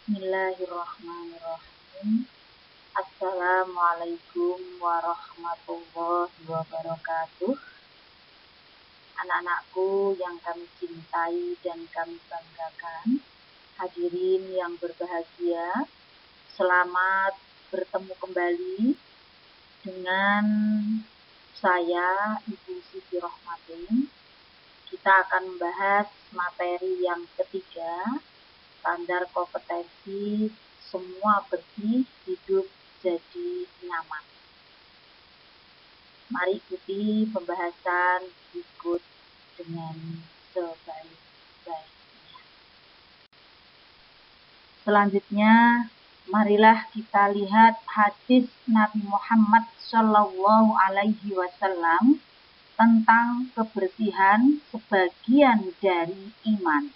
Bismillahirrahmanirrahim. Assalamualaikum warahmatullahi wabarakatuh. Anak-anakku yang kami cintai dan kami banggakan, hadirin yang berbahagia, selamat bertemu kembali dengan saya, Ibu Siti Rohmatin. Kita akan membahas materi yang ketiga, standar kompetensi semua bersih hidup jadi nyaman. Mari ikuti pembahasan berikut dengan sebaik-baiknya. Selanjutnya, marilah kita lihat hadis Nabi Muhammad Shallallahu Alaihi Wasallam tentang kebersihan sebagian dari iman.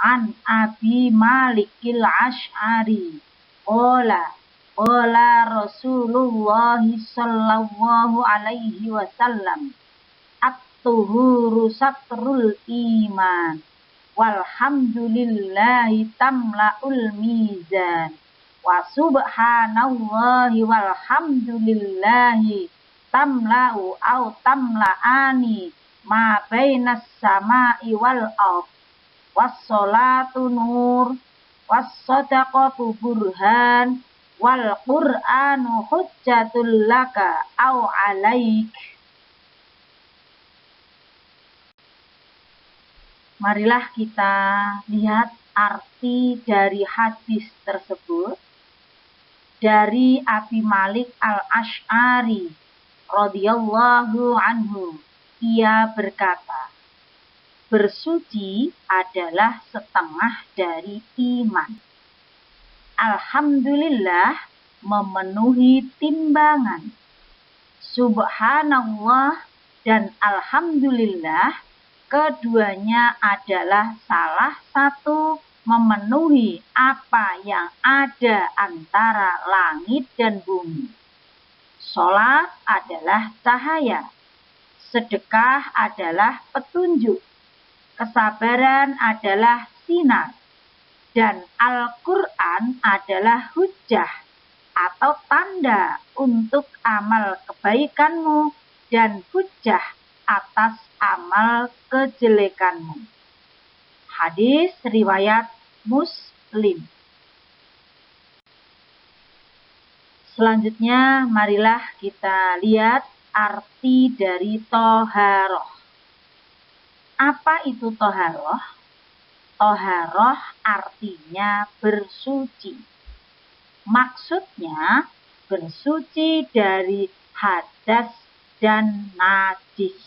An Abi Malikil Asy'ari qala Rasulullah sallallahu alaihi wasallam at-tuhuru satrul iman walhamdulillahi tamla'ul mizan wa subhanallahi walhamdulillahi tamla'u au tamla'ani ma bainas sama'i wal ardh. Wassolatu nur, wassadaqatu burhan, wal qur'anu hujjatul laka au alaik. Marilah kita lihat arti dari hadis tersebut dari Abi Malik Al-Asy'ari radhiyallahu anhu. Ia berkata, bersuci adalah setengah dari iman. Alhamdulillah memenuhi timbangan. Subhanallah dan alhamdulillah keduanya adalah salah satu memenuhi apa yang ada antara langit dan bumi. Salat adalah cahaya. Sedekah adalah petunjuk. Kesabaran adalah sinar, dan Al-Quran adalah hujjah atau tanda untuk amal kebaikanmu dan hujjah atas amal kejelekanmu. Hadis riwayat Muslim. Selanjutnya, marilah kita lihat arti dari toharoh. Apa itu toharoh? Toharoh artinya bersuci. Maksudnya bersuci dari hadas dan najis.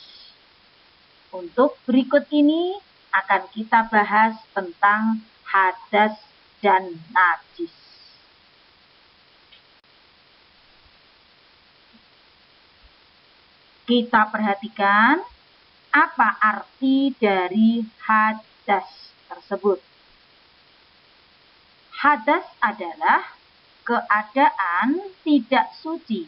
Untuk berikut ini akan kita bahas tentang hadas dan najis. Kita perhatikan apa arti dari hadas tersebut. Hadas adalah keadaan tidak suci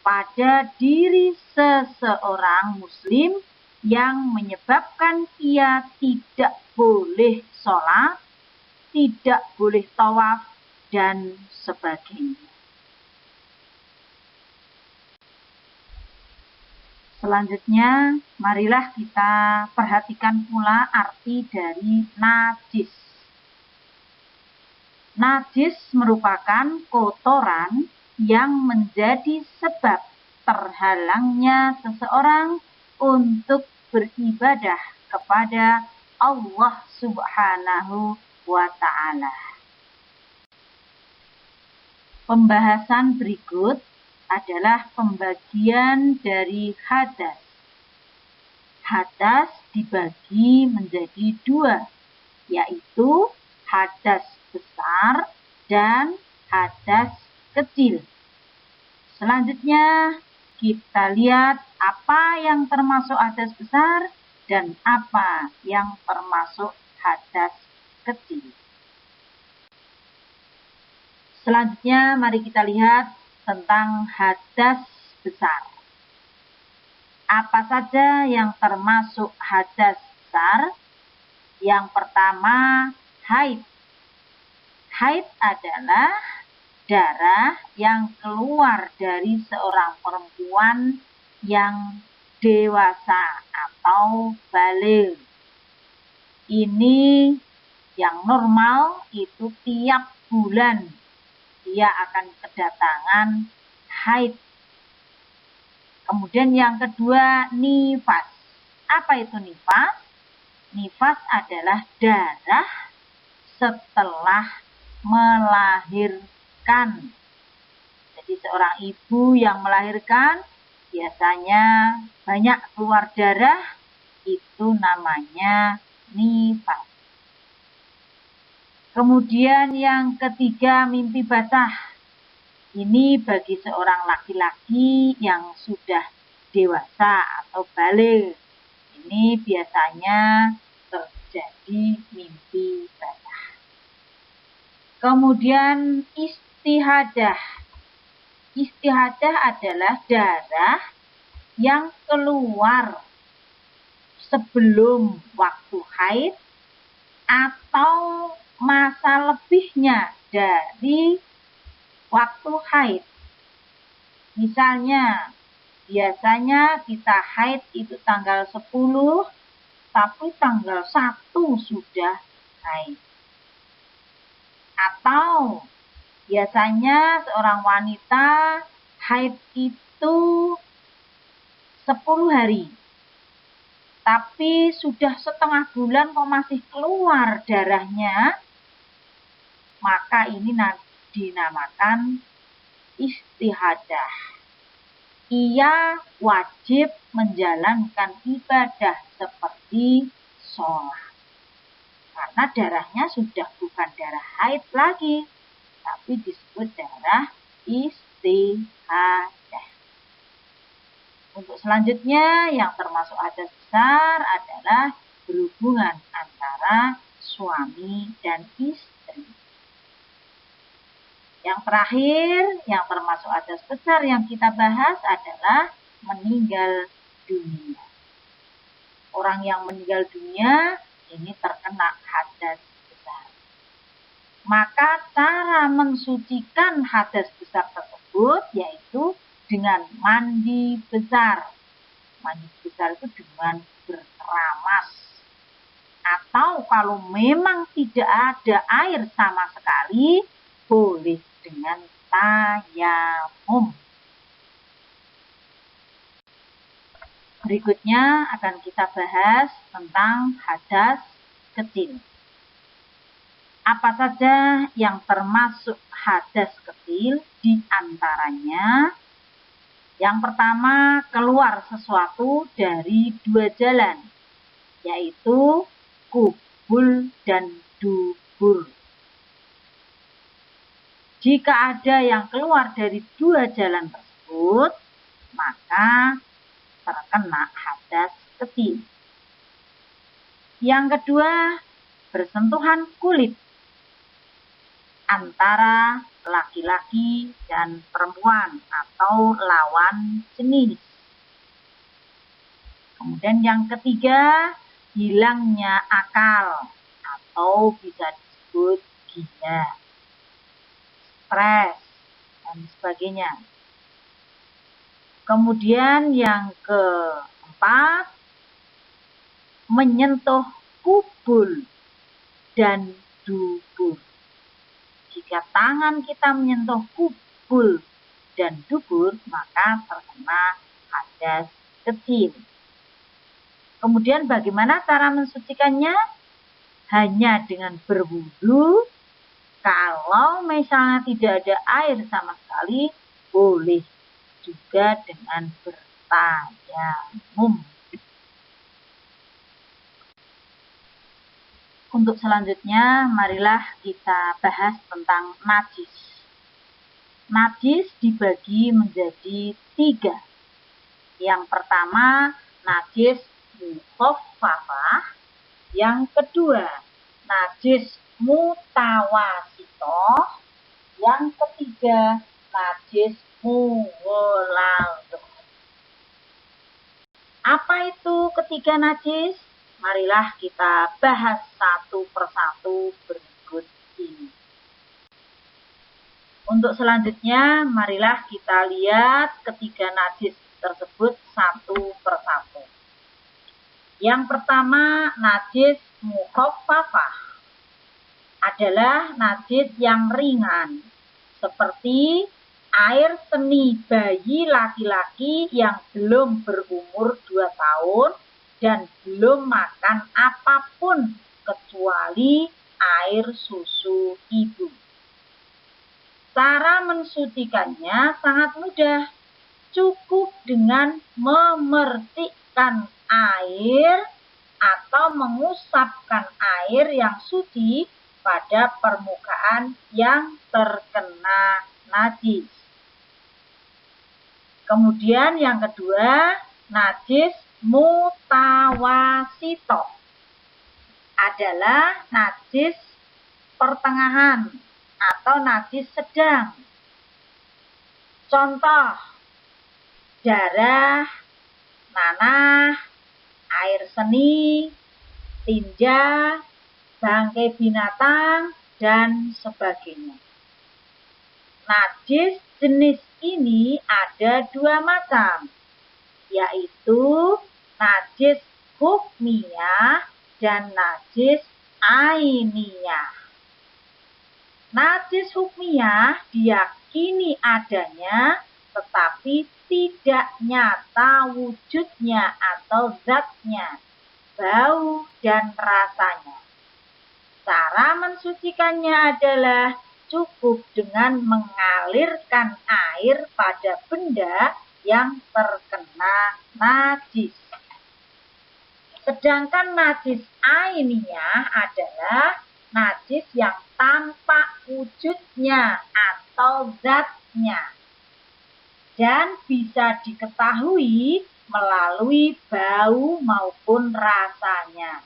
pada diri seseorang muslim yang menyebabkan ia tidak boleh sholat, tidak boleh tawaf, dan sebagainya. Selanjutnya, marilah kita perhatikan pula arti dari najis. Najis merupakan kotoran yang menjadi sebab terhalangnya seseorang untuk beribadah kepada Allah Subhanahu wa Ta'ala. Pembahasan berikut adalah pembagian dari hadas. Hadas dibagi menjadi dua, yaitu hadas besar dan hadas kecil. Selanjutnya, kita lihat apa yang termasuk hadas besar dan apa yang termasuk hadas kecil. Selanjutnya, mari kita lihat tentang hadas besar. Apa saja yang termasuk hadas besar? Yang pertama, haid. Haid adalah darah yang keluar dari seorang perempuan yang dewasa atau balik. Ini yang normal itu tiap bulan dia akan kedatangan haid. Kemudian yang kedua, nifas. Apa itu nifas? Nifas adalah darah setelah melahirkan. Jadi seorang ibu yang melahirkan biasanya banyak keluar darah, itu namanya nifas. Kemudian yang ketiga, mimpi basah. Ini bagi seorang laki-laki yang sudah dewasa atau balik. Ini biasanya terjadi mimpi basah. Kemudian istihadah. Istihadah adalah darah yang keluar sebelum waktu haid atau masa lebihnya dari waktu haid. Misalnya, biasanya kita haid itu tanggal 10, tapi tanggal 1 sudah haid. Atau biasanya seorang wanita haid itu 10 hari. Tapi sudah setengah bulan kok masih keluar darahnya, maka ini dinamakan istihadah. Ia wajib menjalankan ibadah seperti sholat. Karena darahnya sudah bukan darah haid lagi, tapi disebut darah istihadah. Untuk selanjutnya yang termasuk hadas besar adalah berhubungan antara suami dan istri. Yang terakhir, yang termasuk hadas besar yang kita bahas adalah meninggal dunia. Orang yang meninggal dunia ini terkena hadas besar. Maka cara mensucikan hadas besar tersebut yaitu dengan mandi besar. Mandi besar itu dengan berkeramas. Atau kalau memang tidak ada air sama sekali, boleh dengan tayamum. Berikutnya akan kita bahas tentang hadas kecil. Apa saja yang termasuk hadas kecil? Di antaranya, yang pertama, keluar sesuatu dari dua jalan, yaitu kubul dan dubur. Jika ada yang keluar dari dua jalan tersebut, maka terkena hadas kecil. Yang kedua, bersentuhan kulit antara laki-laki dan perempuan atau lawan jenis. Kemudian yang ketiga, hilangnya akal atau bisa disebut gila, stres, dan sebagainya. Kemudian yang keempat, menyentuh kubul dan dubur. Jika tangan kita menyentuh kubul dan dubur, maka terkena hadas kecil. Kemudian bagaimana cara mensucikannya? Hanya dengan berwudu. Kalau misalnya tidak ada air sama sekali, boleh juga dengan bertayamum. Untuk selanjutnya, marilah kita bahas tentang najis. Najis dibagi menjadi 3. Yang pertama, najis mukhaffafah. Yang kedua, najis mutawasitoh. Yang ketiga, najis mughalladhah. Apa itu ketiga najis? Marilah kita bahas satu persatu berikut ini. Untuk selanjutnya, marilah kita lihat ketiga najis tersebut satu persatu. Yang pertama, najis mukhaffafah adalah najis yang ringan, seperti air seni bayi laki-laki yang belum berumur 2 tahun dan belum makan apapun kecuali air susu ibu. Cara mensucikannya sangat mudah, cukup dengan memercikkan air atau mengusapkan air yang suci pada permukaan yang terkena najis. Kemudian yang kedua, najis mutawasito adalah najis pertengahan atau najis sedang. Contoh, darah, nanah, air seni, tinja, bangkai binatang, dan sebagainya. Najis jenis ini ada 2 macam, yaitu najis hukmiyah dan najis ainiyah. Najis hukmiyah diyakini adanya tetapi tidak nyata wujudnya atau zatnya, bau dan rasanya. Cara mensucikannya adalah cukup dengan mengalirkan air pada benda yang terkena najis. Sedangkan najis ainiyah adalah najis yang tampak wujudnya atau zatnya dan bisa diketahui melalui bau maupun rasanya.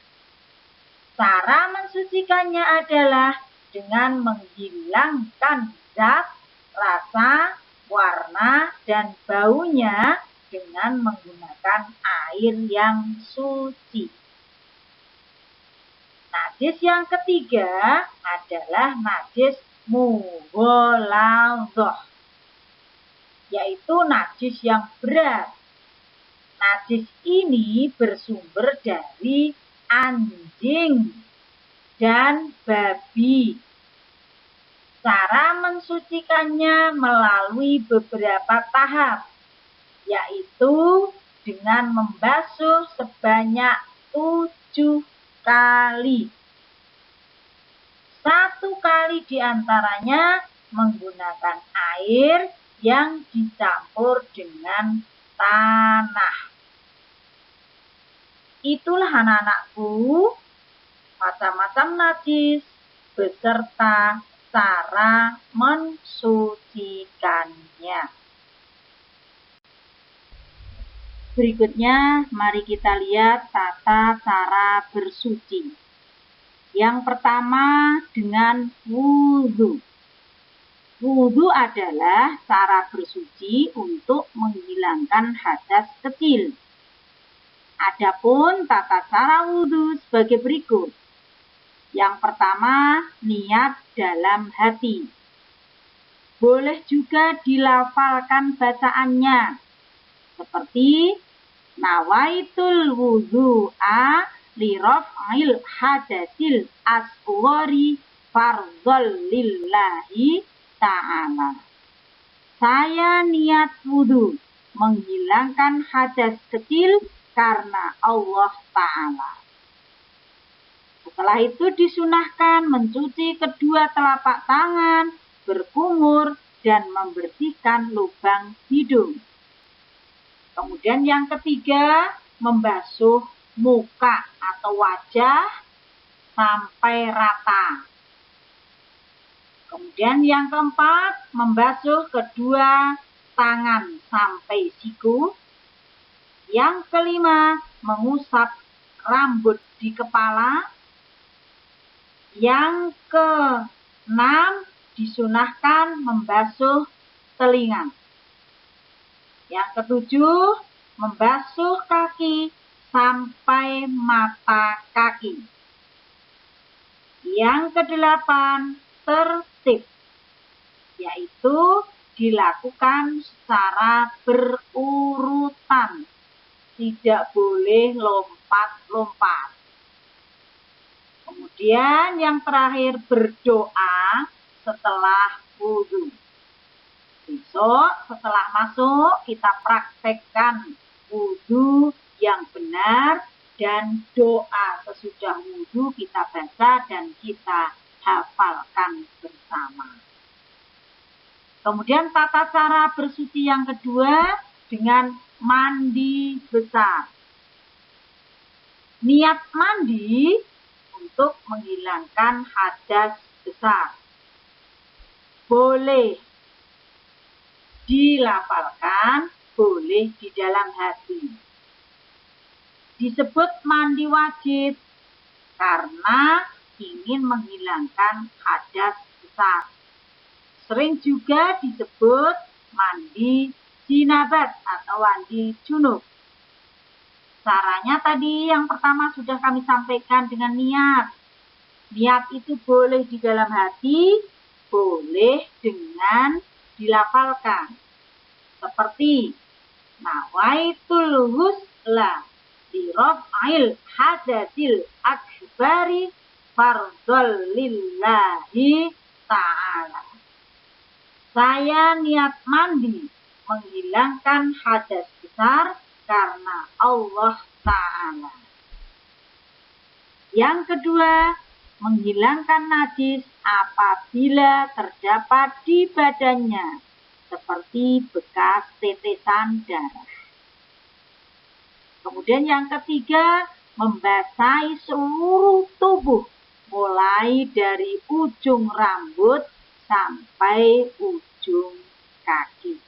Cara mensucikannya adalah dengan menghilangkan zat, rasa, warna, dan baunya dengan menggunakan air yang suci. Najis yang ketiga adalah najis mughalladhah, yaitu najis yang berat. Najis ini bersumber dari anjing dan babi. Cara mensucikannya melalui beberapa tahap, yaitu dengan membasuh sebanyak 7 kali. 1 kali diantaranya menggunakan air yang dicampur dengan tanah. Itulah anak-anakku, macam-macam najis beserta cara mensucikannya. Berikutnya, mari kita lihat tata cara bersuci. Yang pertama dengan wudhu. Wudhu adalah cara bersuci untuk menghilangkan hadas kecil. Adapun tata cara wudhu sebagai berikut. Yang pertama, niat dalam hati. Boleh juga dilafalkan bacaannya, seperti nawaitul wudhu'a li raf'il hadasil asghari fardhol lillahi ta'ala. Saya niat wudhu menghilangkan hadas kecil karena Allah Ta'ala. Setelah itu disunahkan mencuci kedua telapak tangan, berkumur, dan membersihkan lubang hidung. Kemudian yang ketiga, membasuh muka atau wajah sampai rata. Kemudian yang keempat, membasuh kedua tangan sampai siku. Yang kelima, mengusap rambut di kepala. Yang keenam, disunahkan membasuh telinga. Yang ketujuh, membasuh kaki sampai mata kaki. Yang kedelapan, tertib. yaitu dilakukan secara berurutan, tidak boleh lompat-lompat. Kemudian yang terakhir berdoa setelah wudhu. Besok setelah masuk kita praktekkan wudhu yang benar dan doa sesudah wudhu kita baca dan kita hafalkan bersama. Kemudian tata cara bersuci yang kedua dengan mandi besar. Niat mandi untuk menghilangkan hadas besar. Boleh dilafalkan, boleh di dalam hati. Disebut mandi wajib karena ingin menghilangkan hadas besar. Sering juga disebut mandi jinabat atau mandi junub. Caranya tadi yang pertama sudah kami sampaikan dengan niat. Niat itu boleh di dalam hati, boleh dengan dilafalkan. Seperti nawaitul husla li raf'il hadatsil akbari fardhol lillahi ta'ala. Saya niat mandi menghilangkan hadas besar karena Allah Ta'ala. Yang kedua, menghilangkan najis apabila terdapat di badannya, seperti bekas tetesan darah. Kemudian yang ketiga, membasahi seluruh tubuh, mulai dari ujung rambut sampai ujung kaki.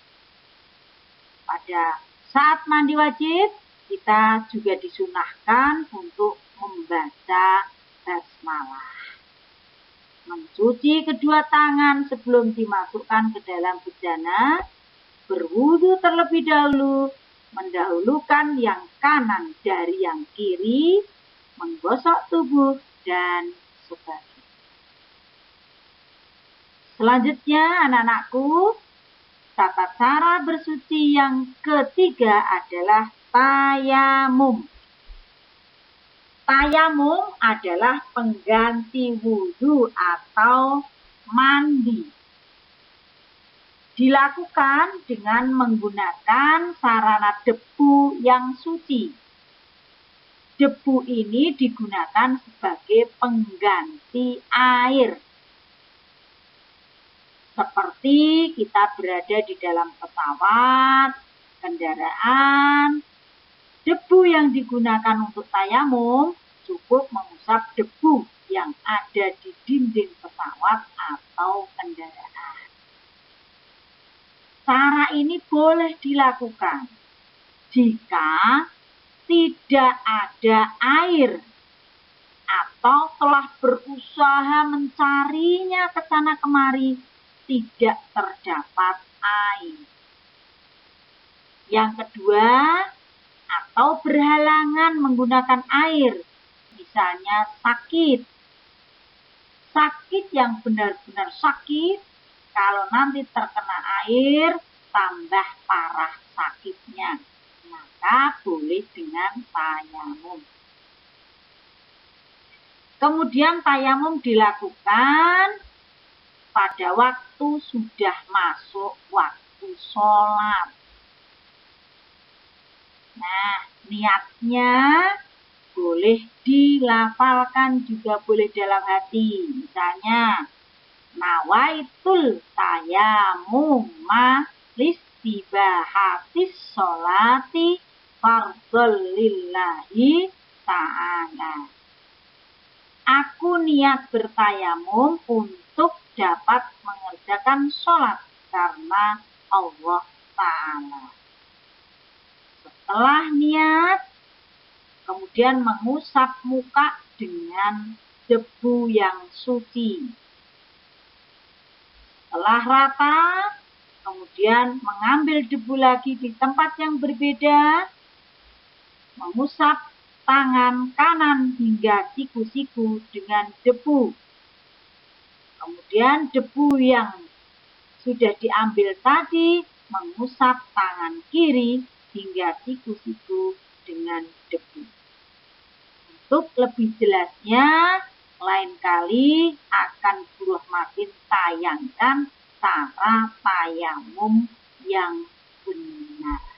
Pada saat mandi wajib, kita juga disunahkan untuk membaca basmalah. Mencuci kedua tangan sebelum dimasukkan ke dalam bejana, berwudu terlebih dahulu, mendahulukan yang kanan dari yang kiri, menggosok tubuh, dan sebagainya. Selanjutnya, anak-anakku, tata cara bersuci yang ketiga adalah tayamum. Tayamum adalah pengganti wudhu atau mandi. Dilakukan dengan menggunakan sarana debu yang suci. Debu ini digunakan sebagai pengganti air. Seperti kita berada di dalam pesawat, kendaraan, debu yang digunakan untuk tayamum cukup mengusap debu yang ada di dinding pesawat atau kendaraan. Cara ini boleh dilakukan jika tidak ada air atau telah berusaha mencarinya ke sana kemari, tidak terdapat air. Yang kedua, atau berhalangan menggunakan air, misalnya sakit. Sakit yang benar-benar sakit, kalau nanti terkena air, tambah parah sakitnya. Maka boleh dengan tayamum. Kemudian tayamum dilakukan pada waktu sudah masuk waktu sholat. Nah, niatnya boleh dilafalkan juga boleh dalam hati. Misalnya, nawaitul tayamuma listibahatis sholati fardhol lillahi ta'ala. Aku niat bertayamum untuk dapat mengerjakan sholat karena Allah Ta'ala. Setelah niat, kemudian mengusap muka dengan debu yang suci. Setelah rata, kemudian mengambil debu lagi di tempat yang berbeda, mengusap tangan kanan hingga siku-siku dengan debu. Kemudian debu yang sudah diambil tadi mengusap tangan kiri hingga siku-siku dengan debu. Untuk lebih jelasnya, lain kali akan Buruh Matin tayangkan cara tayamum yang benar.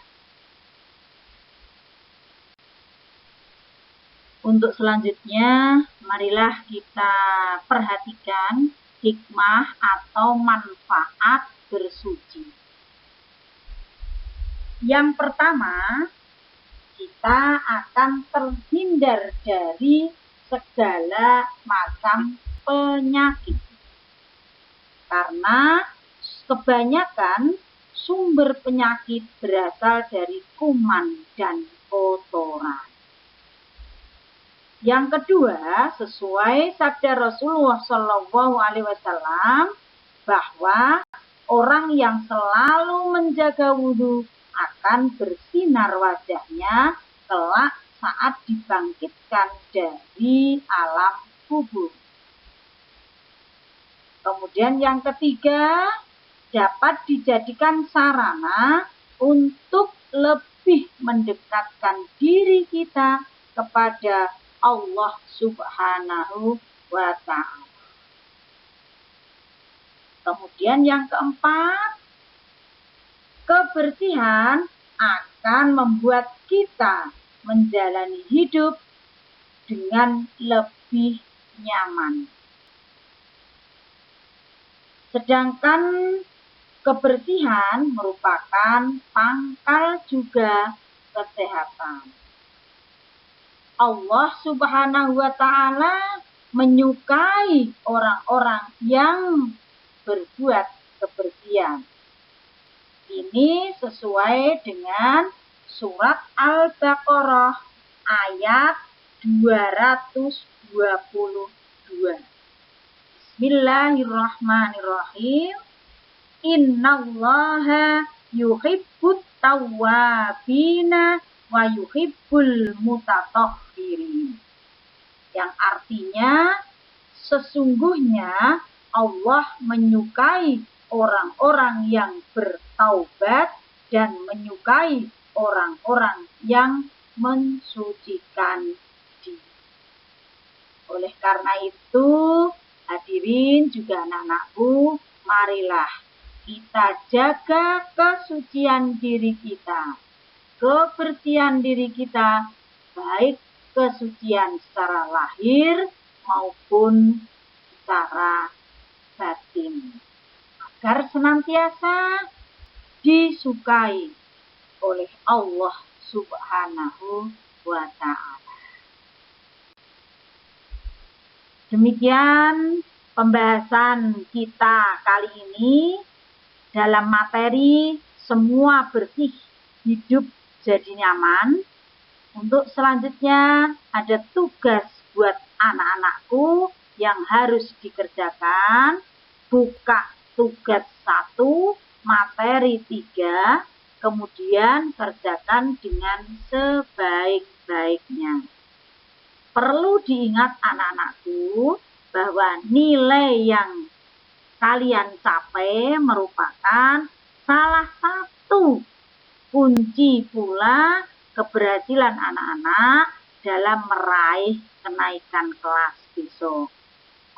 Untuk selanjutnya, marilah kita perhatikan hikmah atau manfaat bersuci. Yang pertama, kita akan terhindar dari segala macam penyakit. Karena kebanyakan sumber penyakit berasal dari kuman dan kotoran. Yang kedua, sesuai sabda Rasulullah SAW bahwa orang yang selalu menjaga wudhu akan bersinar wajahnya kelak saat dibangkitkan dari alam kubur. Kemudian yang ketiga, dapat dijadikan sarana untuk lebih mendekatkan diri kita kepada Allah Subhanahu wa Ta'ala. Kemudian yang keempat, kebersihan akan membuat kita menjalani hidup dengan lebih nyaman. Sedangkan kebersihan merupakan pangkal juga kesehatan. Allah Subhanahu wa Ta'ala menyukai orang-orang yang berbuat kebersihan. Ini sesuai dengan surat Al-Baqarah ayat 222. Bismillahirrahmanirrahim. Innallaha yuhibbut tawwabina wa yuhibbul mutatahhirin. Yang artinya, sesungguhnya Allah menyukai orang-orang yang bertaubat dan menyukai orang-orang yang mensucikan diri. Oleh karena itu, hadirin juga anak-anakku, marilah kita jaga kesucian diri kita, kebersihan diri kita, baik kesucian secara lahir maupun secara batin, agar senantiasa disukai oleh Allah Subhanahu wa Ta'ala. Demikian pembahasan kita kali ini dalam materi semua bersih, hidup jadi nyaman. Untuk selanjutnya ada tugas buat anak-anakku yang harus dikerjakan. Buka tugas 1, materi 3, kemudian kerjakan dengan sebaik-baiknya. Perlu diingat anak-anakku bahwa nilai yang kalian capai merupakan salah satu kunci pula keberhasilan anak-anak dalam meraih kenaikan kelas besok.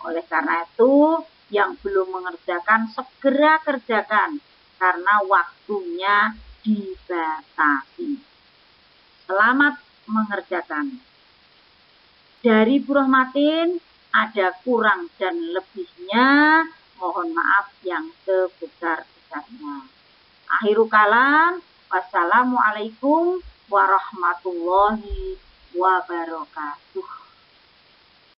Oleh karena itu, yang belum mengerjakan segera kerjakan karena waktunya dibatasi. Selamat mengerjakan. Dari Buruh Matin ada kurang dan lebihnya, mohon maaf yang sebesar-besarnya. Akhirul kalam, wassalamualaikum warahmatullahi wabarakatuh.